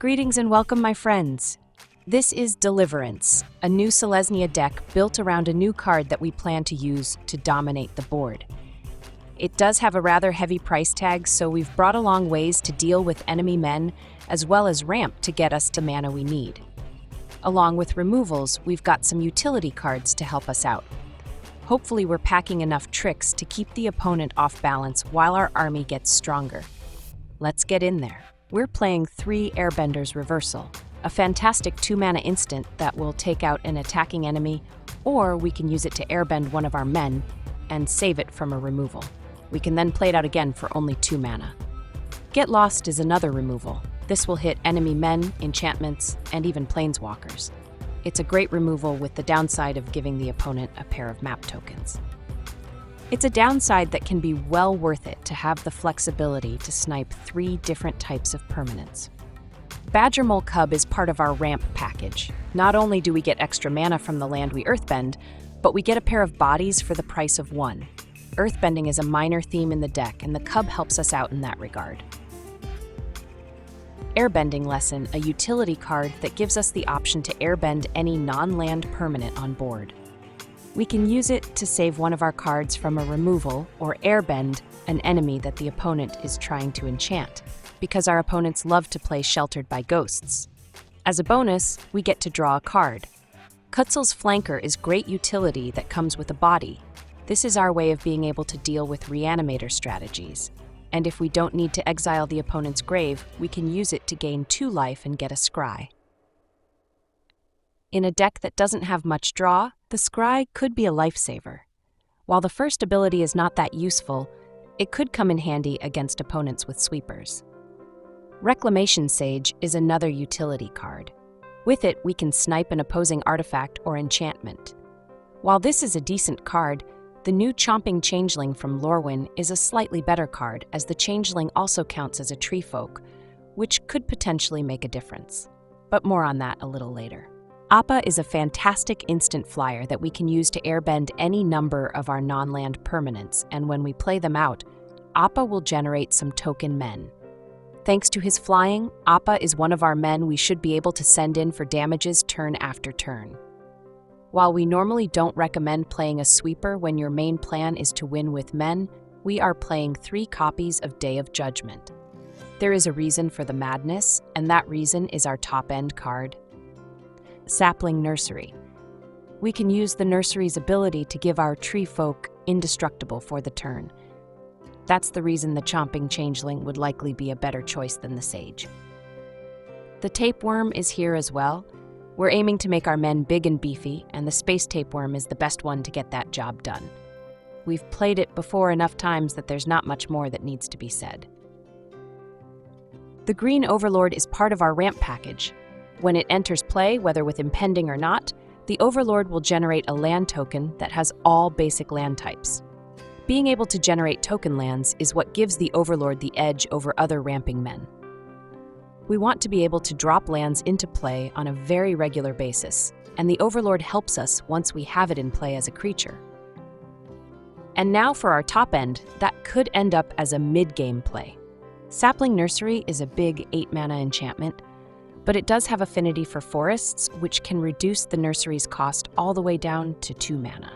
Greetings and welcome, my friends. This is Deliverance, a new Selesnya deck built around a new card that we plan to use to dominate the board. It does have a rather heavy price tag, so we've brought along ways to deal with enemy men, as well as ramp to get us to mana we need. Along with removals, we've got some utility cards to help us out. Hopefully we're packing enough tricks to keep the opponent off balance while our army gets stronger. Let's get in there. We're playing 3 Airbender's Reversal, a fantastic 2-mana instant that will take out an attacking enemy, or we can use it to airbend one of our men and save it from a removal. We can then play it out again for only 2 mana. Get Lost is another removal. This will hit enemy men, enchantments, and even planeswalkers. It's a great removal with the downside of giving the opponent a pair of map tokens. It's a downside that can be well worth it to have the flexibility to snipe 3 different types of permanents. Badgermole Cub is part of our ramp package. Not only do we get extra mana from the land we earthbend, but we get a pair of bodies for the price of 1. Earthbending is a minor theme in the deck, and the Cub helps us out in that regard. Airbending Lesson, a utility card that gives us the option to airbend any non-land permanent on board. We can use it to save one of our cards from a removal or airbend an enemy that the opponent is trying to enchant, because our opponents love to play Sheltered by Ghosts. As a bonus, we get to draw a card. Kutzil's Flanker is great utility that comes with a body. This is our way of being able to deal with reanimator strategies. And if we don't need to exile the opponent's grave, we can use it to gain 2 life and get a scry. In a deck that doesn't have much draw, the scry could be a lifesaver. While the first ability is not that useful, it could come in handy against opponents with sweepers. Reclamation Sage is another utility card. With it, we can snipe an opposing artifact or enchantment. While this is a decent card, the new Chomping Changeling from Lorwyn is a slightly better card, as the Changeling also counts as a tree folk, which could potentially make a difference. But more on that a little later. Appa is a fantastic instant flyer that we can use to airbend any number of our non-land permanents, and when we play them out, Appa will generate some token men. Thanks to his flying, Appa is one of our men we should be able to send in for damages turn after turn. While we normally don't recommend playing a sweeper when your main plan is to win with men, we are playing 3 copies of Day of Judgment. There is a reason for the madness, and that reason is our top-end card, Sapling Nursery. We can use the nursery's ability to give our tree folk indestructible for the turn. That's the reason the Chomping Changeling would likely be a better choice than the Sage. The Tapeworm is here as well. We're aiming to make our men big and beefy, and the Space Tapeworm is the best one to get that job done. We've played it before enough times that there's not much more that needs to be said. The Green Overlord is part of our ramp package. When it enters play, whether with impending or not, the Overlord will generate a land token that has all basic land types. Being able to generate token lands is what gives the Overlord the edge over other ramping men. We want to be able to drop lands into play on a very regular basis, and the Overlord helps us once we have it in play as a creature. And now for our top end, that could end up as a mid-game play. Sapling Nursery is a big 8-mana enchantment, but it does have affinity for forests, which can reduce the nursery's cost all the way down to 2 mana.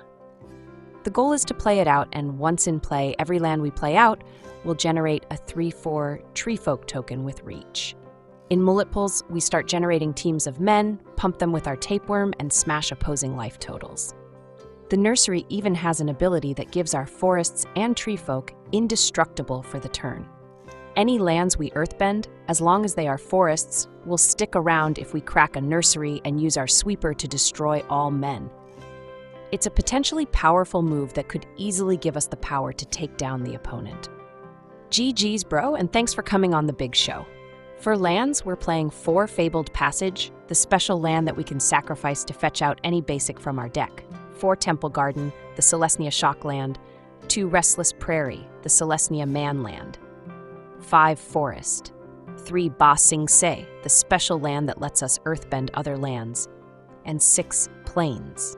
The goal is to play it out, and once in play, every land we play out will generate a 3/4 tree folk token with reach. In mullet pulls, we start generating teams of men, pump them with our tapeworm, and smash opposing life totals. The nursery even has an ability that gives our forests and tree folk indestructible for the turn. Any lands we earthbend, as long as they are forests, will stick around if we crack a nursery and use our sweeper to destroy all men. It's a potentially powerful move that could easily give us the power to take down the opponent. GG's, bro, and thanks for coming on the big show. For lands, we're playing 4 Fabled Passage, the special land that we can sacrifice to fetch out any basic from our deck, 4 Temple Garden, the Selesnya Shock land, 2 Restless Prairie, the Selesnya Man land, 5 Forest, 3 Ba Sing Se, the special land that lets us earthbend other lands, and 6 Plains.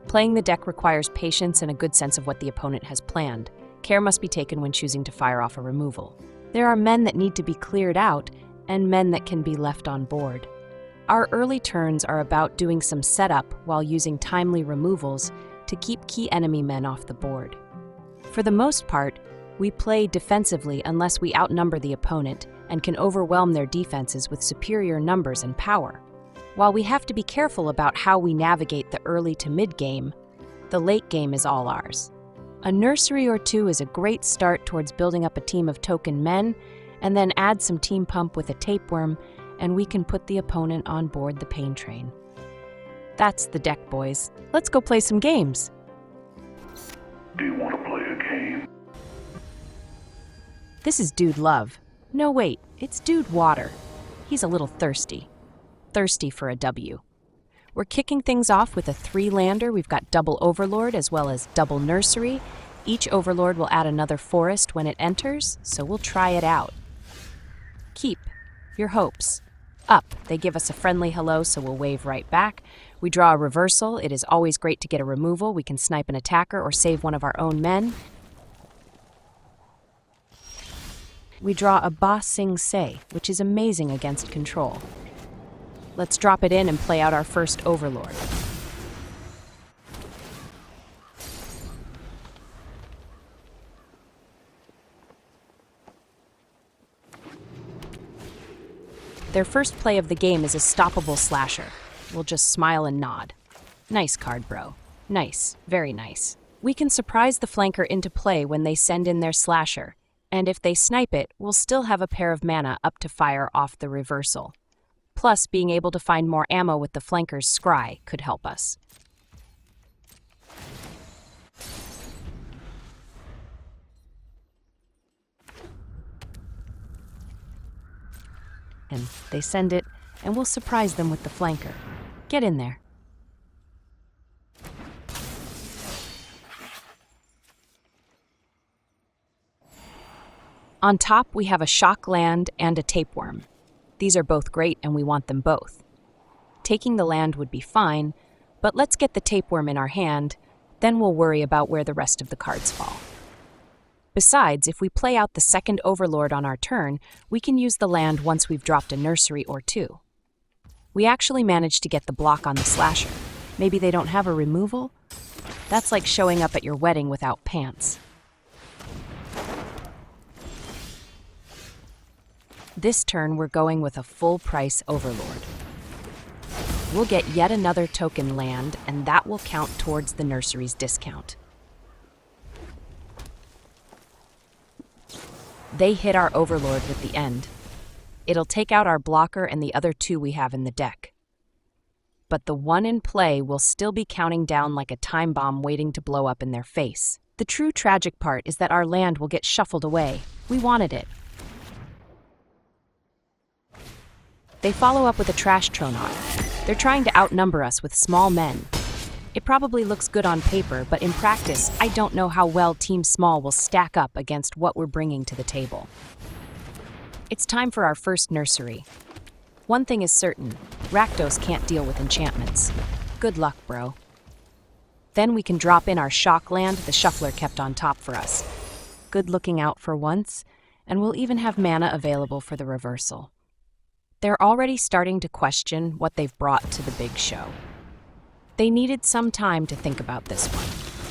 Playing the deck requires patience and a good sense of what the opponent has planned. Care must be taken when choosing to fire off a removal. There are men that need to be cleared out, and men that can be left on board. Our early turns are about doing some setup while using timely removals to keep key enemy men off the board. For the most part, we play defensively unless we outnumber the opponent and can overwhelm their defenses with superior numbers and power. While we have to be careful about how we navigate the early to mid-game, the late game is all ours. A nursery or two is a great start towards building up a team of token men, and then add some team pump with a tapeworm, and we can put the opponent on board the pain train. That's the deck, boys. Let's go play some games. Do you want to play a game? This is Dude Love. No, wait, it's Dude Water. He's a little thirsty. Thirsty for a W. We're kicking things off with a 3-lander. We've got double Overlord as well as double Nursery. Each Overlord will add another forest when it enters, so we'll try it out. Keep your hopes up. They give us a friendly hello, so we'll wave right back. We draw a reversal. It is always great to get a removal. We can snipe an attacker or save one of our own men. We draw a Ba Sing Se, which is amazing against control. Let's drop it in and play out our first Overlord. Their first play of the game is a stoppable slasher. We'll just smile and nod. Nice card, bro. Nice. Very nice. We can surprise the flanker into play when they send in their slasher, and if they snipe it, we'll still have a pair of mana up to fire off the reversal. Plus, being able to find more ammo with the flanker's scry could help us. And they send it, and we'll surprise them with the flanker. Get in there. On top, we have a shock land and a tapeworm. These are both great, and we want them both. Taking the land would be fine, but let's get the tapeworm in our hand, then we'll worry about where the rest of the cards fall. Besides, if we play out the second Overlord on our turn, we can use the land once we've dropped a nursery or two. We actually managed to get the block on the slasher. Maybe they don't have a removal? That's like showing up at your wedding without pants. This turn, we're going with a full-price Overlord. We'll get yet another token land, and that will count towards the nursery's discount. They hit our Overlord with the end. It'll take out our blocker and the other two we have in the deck. But the one in play will still be counting down like a time bomb waiting to blow up in their face. The true tragic part is that our land will get shuffled away. We wanted it. They follow up with a Trash Tronaut. They're trying to outnumber us with small men. It probably looks good on paper, but in practice, I don't know how well Team Small will stack up against what we're bringing to the table. It's time for our first nursery. One thing is certain, Rakdos can't deal with enchantments. Good luck, bro. Then we can drop in our shock land the shuffler kept on top for us. Good looking out for once, and we'll even have mana available for the reversal. They're already starting to question what they've brought to the big show. They needed some time to think about this one.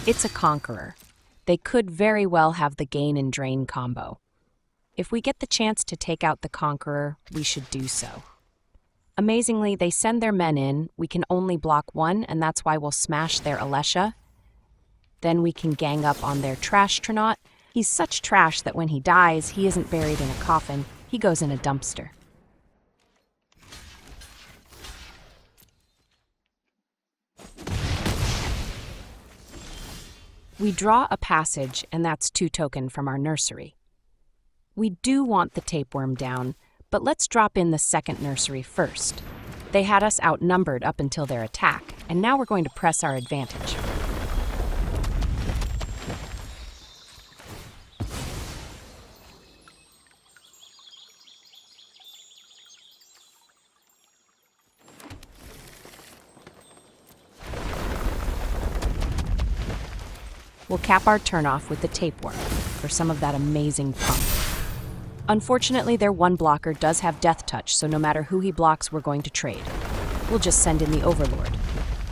It's a Conqueror. They could very well have the gain and drain combo. If we get the chance to take out the Conqueror, we should do so. Amazingly, they send their men in. We can only block one, and that's why we'll smash their Alesha. Then we can gang up on their Trash Tronaut. He's such trash that when he dies, he isn't buried in a coffin. He goes in a dumpster. We draw a passage, and that's 2 token from our nursery. We do want the tapeworm down, but let's drop in the second nursery first. They had us outnumbered up until their attack, and now we're going to press our advantage. We'll cap our turn off with the tapeworm for some of that amazing pump. Unfortunately, their one blocker does have Death Touch, so no matter who he blocks, we're going to trade. We'll just send in the Overlord.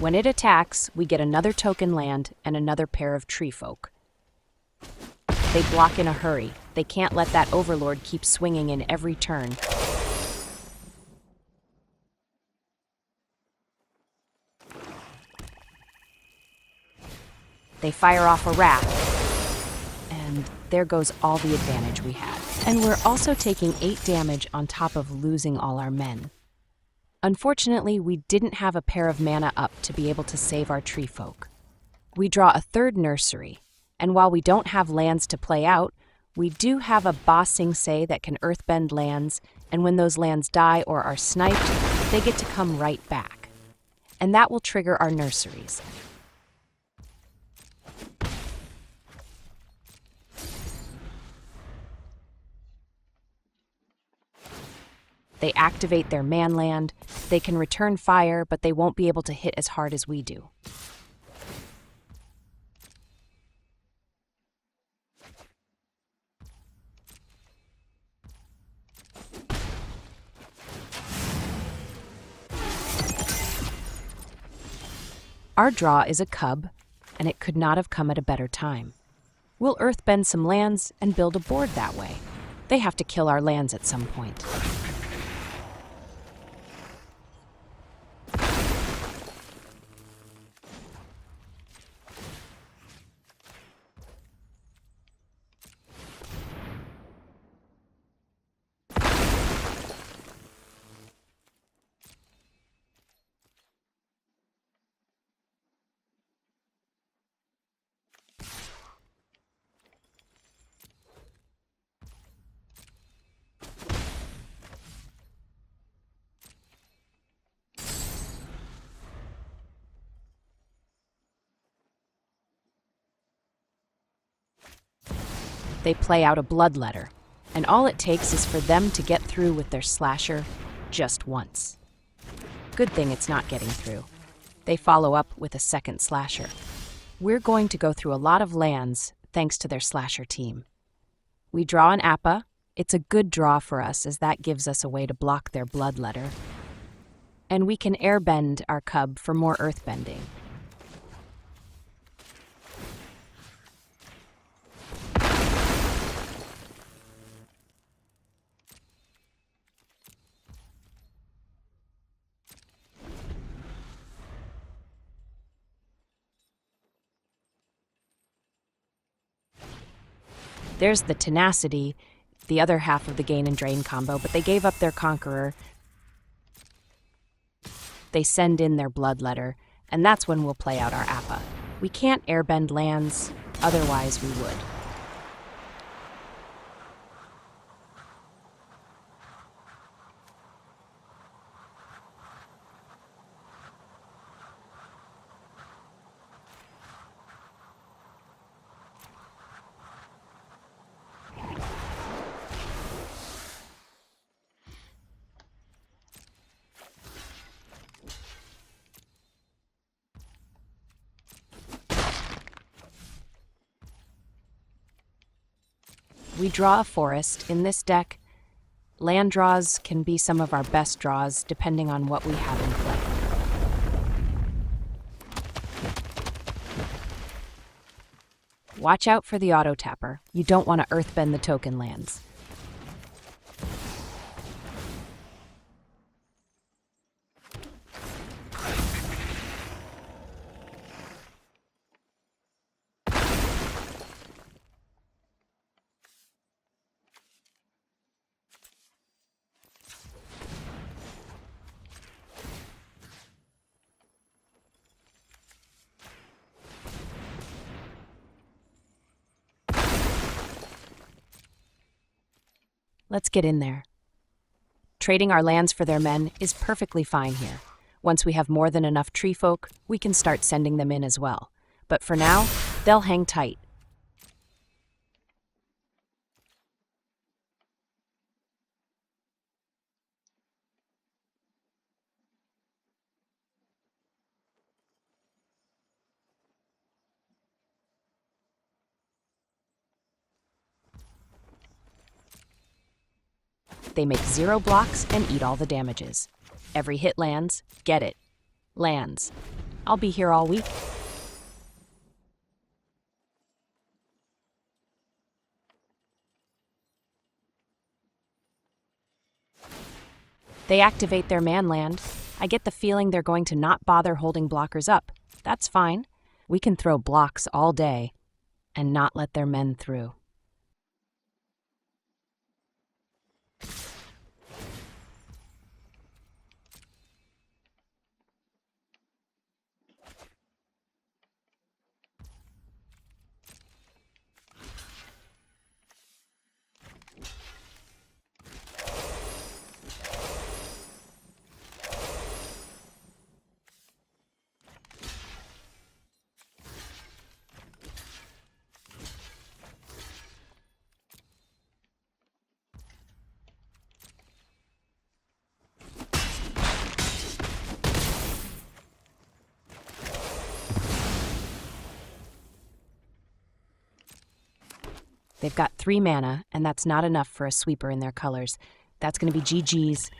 When it attacks, we get another token land and another pair of tree folk. They block in a hurry. They can't let that Overlord keep swinging in every turn. They fire off a Wrath, and there goes all the advantage we had. And we're also taking 8 damage on top of losing all our men. Unfortunately, we didn't have a pair of mana up to be able to save our tree folk. We draw a 3rd nursery, and while we don't have lands to play out, we do have a Ba Sing Se that can earthbend lands, and when those lands die or are sniped, they get to come right back. And that will trigger our nurseries. They activate their man land, they can return fire, but they won't be able to hit as hard as we do. Our draw is a cub, and it could not have come at a better time. We'll earthbend some lands and build a board that way. They have to kill our lands at some point. They play out a bloodletter, and all it takes is for them to get through with their slasher just once. Good thing it's not getting through. They follow up with a 2nd slasher. We're going to go through a lot of lands thanks to their slasher team. We draw an Appa. It's a good draw for us as that gives us a way to block their bloodletter. And we can airbend our cub for more earthbending. There's the Tenacity, the other half of the Gain and Drain combo, but they gave up their Conqueror. They send in their Bloodletter, and that's when we'll play out our Appa. We can't airbend lands, otherwise we would. We draw a forest. In this deck, land draws can be some of our best draws depending on what we have in play. Watch out for the auto tapper. You don't want to earthbend the token lands. Let's get in there. Trading our lands for their men is perfectly fine here. Once we have more than enough tree folk, we can start sending them in as well. But for now, they'll hang tight. They make 0 blocks and eat all the damages. Every hit lands, get it. Lands. I'll be here all week. They activate their man land. I get the feeling they're going to not bother holding blockers up. That's fine. We can throw blocks all day and not let their men through. They've got 3 mana, and that's not enough for a sweeper in their colors. That's going to be GG's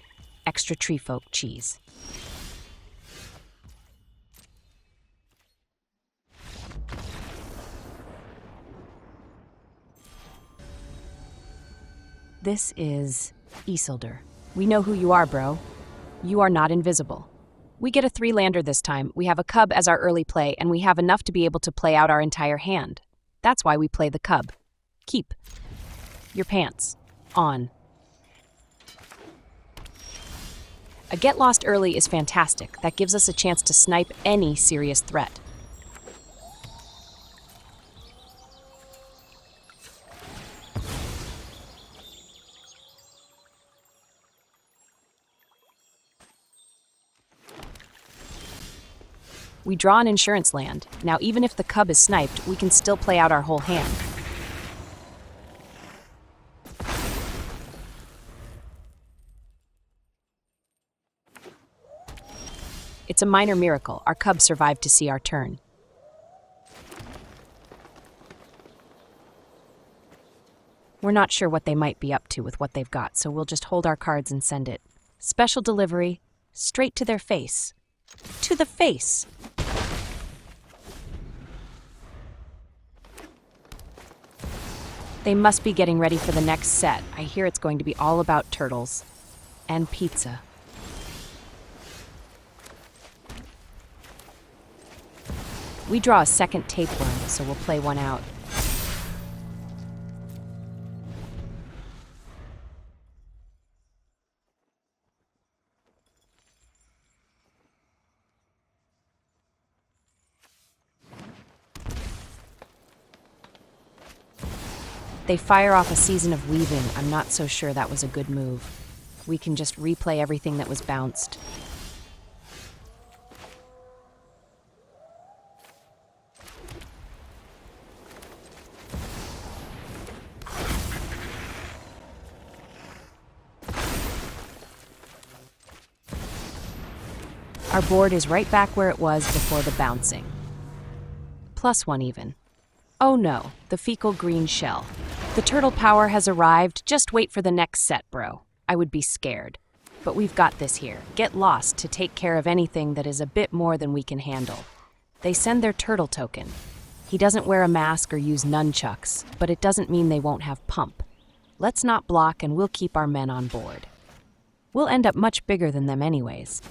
extra tree folk cheese. This is Isildur. We know who you are, bro. You are not invisible. We get a 3-lander this time. We have a cub as our early play, and we have enough to be able to play out our entire hand. That's why we play the cub. Keep your pants on. A get lost early is fantastic. That gives us a chance to snipe any serious threat. We draw an insurance land. Now, even if the cub is sniped, we can still play out our whole hand. It's a minor miracle. Our cub survived to see our turn. We're not sure what they might be up to with what they've got, so we'll just hold our cards and send it. Special delivery, straight to their face. To the face! They must be getting ready for the next set. I hear it's going to be all about turtles. And pizza. We draw a second tapeworm, so we'll play one out. They fire off a Season of Weaving. I'm not so sure that was a good move. We can just replay everything that was bounced. Our board is right back where it was before the bouncing. +1 even. Oh no, the fecal green shell. The turtle power has arrived. Just wait for the next set, bro. I would be scared. But we've got this here. Get lost to take care of anything that is a bit more than we can handle. They send their turtle token. He doesn't wear a mask or use nunchucks, but it doesn't mean they won't have pump. Let's not block and we'll keep our men on board. We'll end up much bigger than them anyways.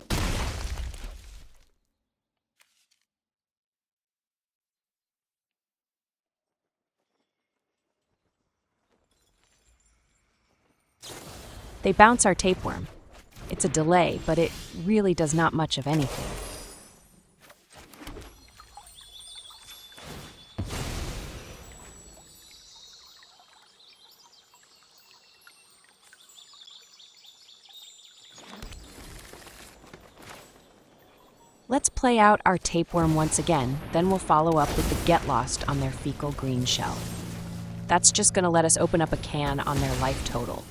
They bounce our tapeworm. It's a delay, but it really does not much of anything. Let's play out our tapeworm once again, then we'll follow up with the Get Lost on their fecal green shell. That's just going to let us open up a can on their life total.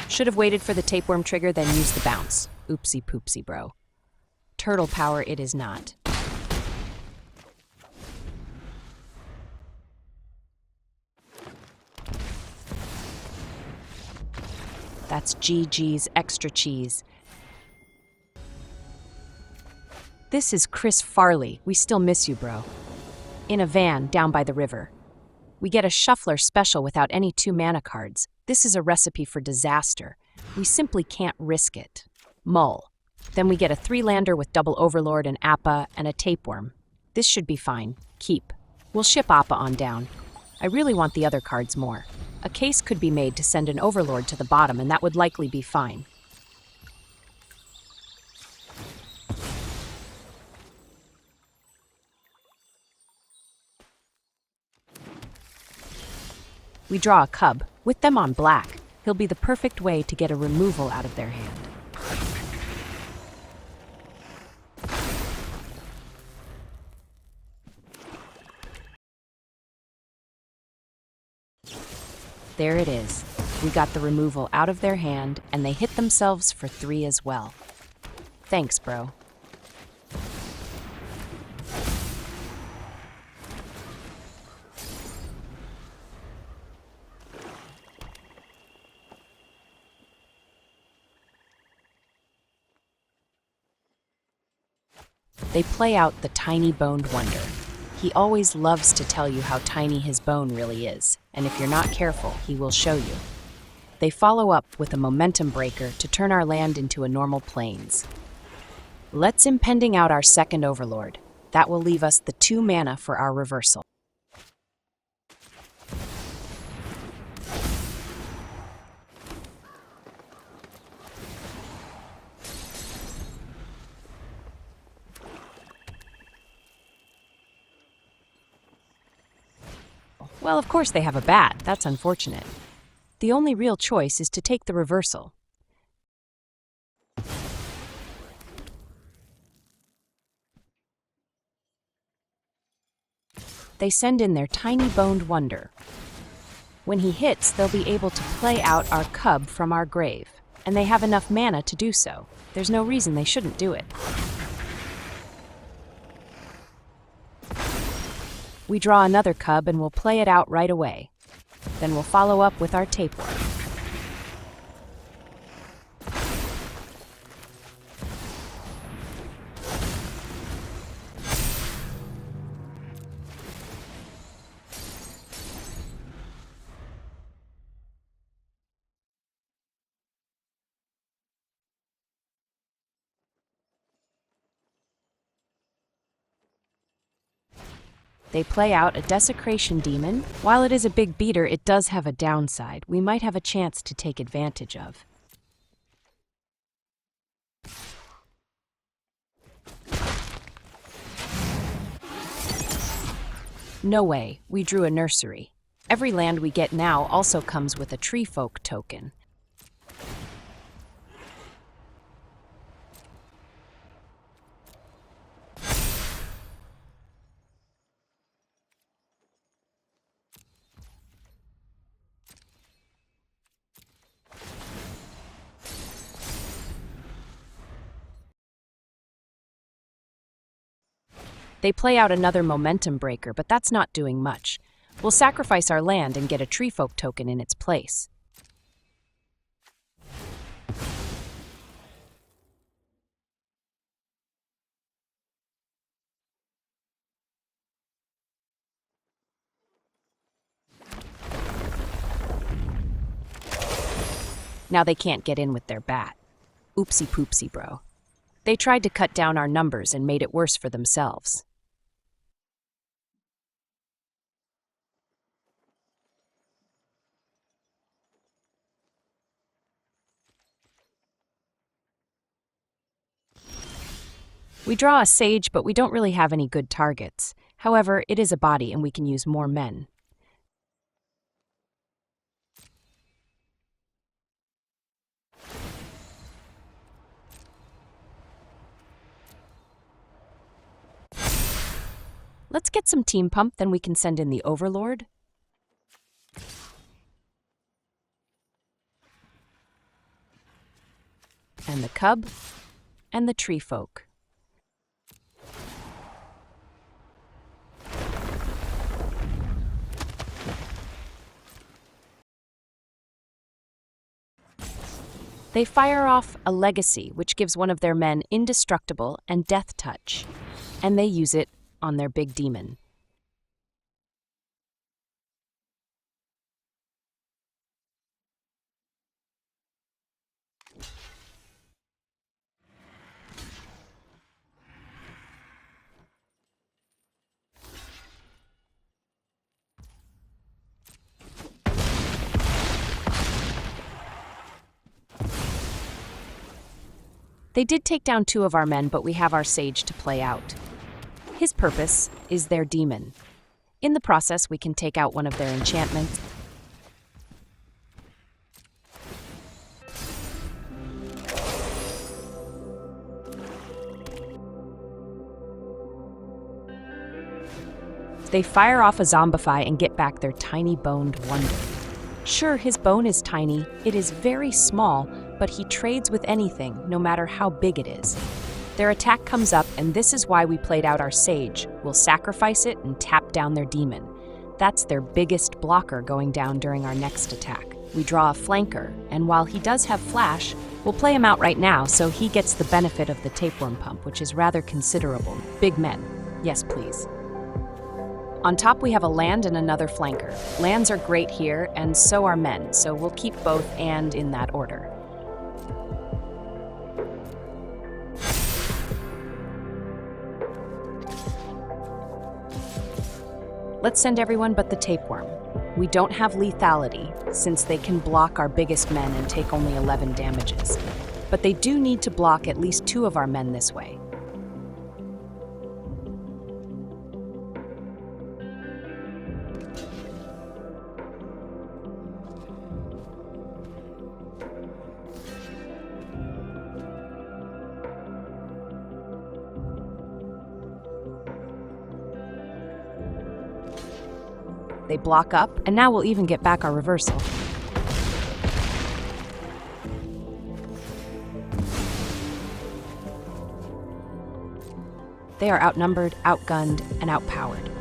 Should have waited for the tapeworm trigger, then used the bounce. Oopsie poopsie, bro. Turtle power it is not. That's GG's extra cheese. This is Chris Farley. We still miss you, bro. In a van down by the river. We get a shuffler special without any 2-mana cards. This is a recipe for disaster. We simply can't risk it. Mull. Then we get a 3-lander with double Overlord and Appa and a tapeworm. This should be fine. Keep. We'll ship Appa on down. I really want the other cards more. A case could be made to send an Overlord to the bottom, and that would likely be fine. We draw a cub. With them on black, he'll be the perfect way to get a removal out of their hand. There it is. We got the removal out of their hand, and they hit themselves for 3 as well. Thanks, bro. They play out the tiny boned wonder. He always loves to tell you how tiny his bone really is, and if you're not careful, he will show you. They follow up with a momentum breaker to turn our land into a normal plains. Let's impending out our second Overlord. That will leave us the 2 mana for our reversal. Well, of course they have a bat. That's unfortunate. The only real choice is to take the reversal. They send in their tiny boned wonder. When he hits, they'll be able to play out our cub from our grave, and they have enough mana to do so. There's no reason they shouldn't do it. We draw another cub and we'll play it out right away. Then we'll follow up with our tapeworm. They play out a Desecration Demon. While it is a big beater, it does have a downside we might have a chance to take advantage of. No way, we drew a nursery. Every land we get now also comes with a tree folk token. They play out another momentum breaker, but that's not doing much. We'll sacrifice our land and get a tree folk token in its place. Now they can't get in with their bat. Oopsie poopsie, bro. They tried to cut down our numbers and made it worse for themselves. We draw a Sage, but we don't really have any good targets. However, it is a body and we can use more men. Let's get some team pump, then we can send in the Overlord. And the cub. And the tree folk. They fire off a legacy, which gives one of their men indestructible and death touch, and they use it on their big demon. They did take down 2 of our men, but we have our sage to play out. His purpose is their demon. In the process, we can take out one of their enchantments. They fire off a zombify and get back their tiny boned wonder. Sure, his bone is tiny, it is very small, but he trades with anything, no matter how big it is. Their attack comes up, and this is why we played out our sage. We'll sacrifice it and tap down their demon. That's their biggest blocker going down during our next attack. We draw a flanker, and while he does have flash, we'll play him out right now so he gets the benefit of the tapeworm pump, which is rather considerable. Big men. Yes, please. On top, we have a land and another flanker. Lands are great here, and so are men, so we'll keep both and in that order. Let's send everyone but the tapeworm. We don't have lethality, since they can block our biggest men and take only 11 damages. But they do need to block at least 2 of our men this way. They block up, and now we'll even get back our reversal. They are outnumbered, outgunned, and outpowered.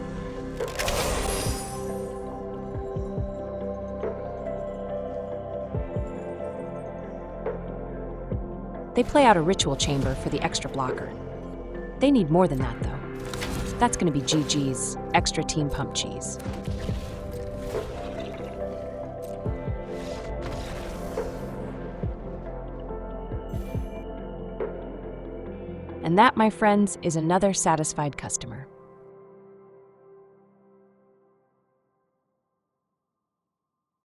They play out a ritual chamber for the extra blocker. They need more than that, though. That's going to be GG's, extra team pump cheese. And that, my friends, is another satisfied customer.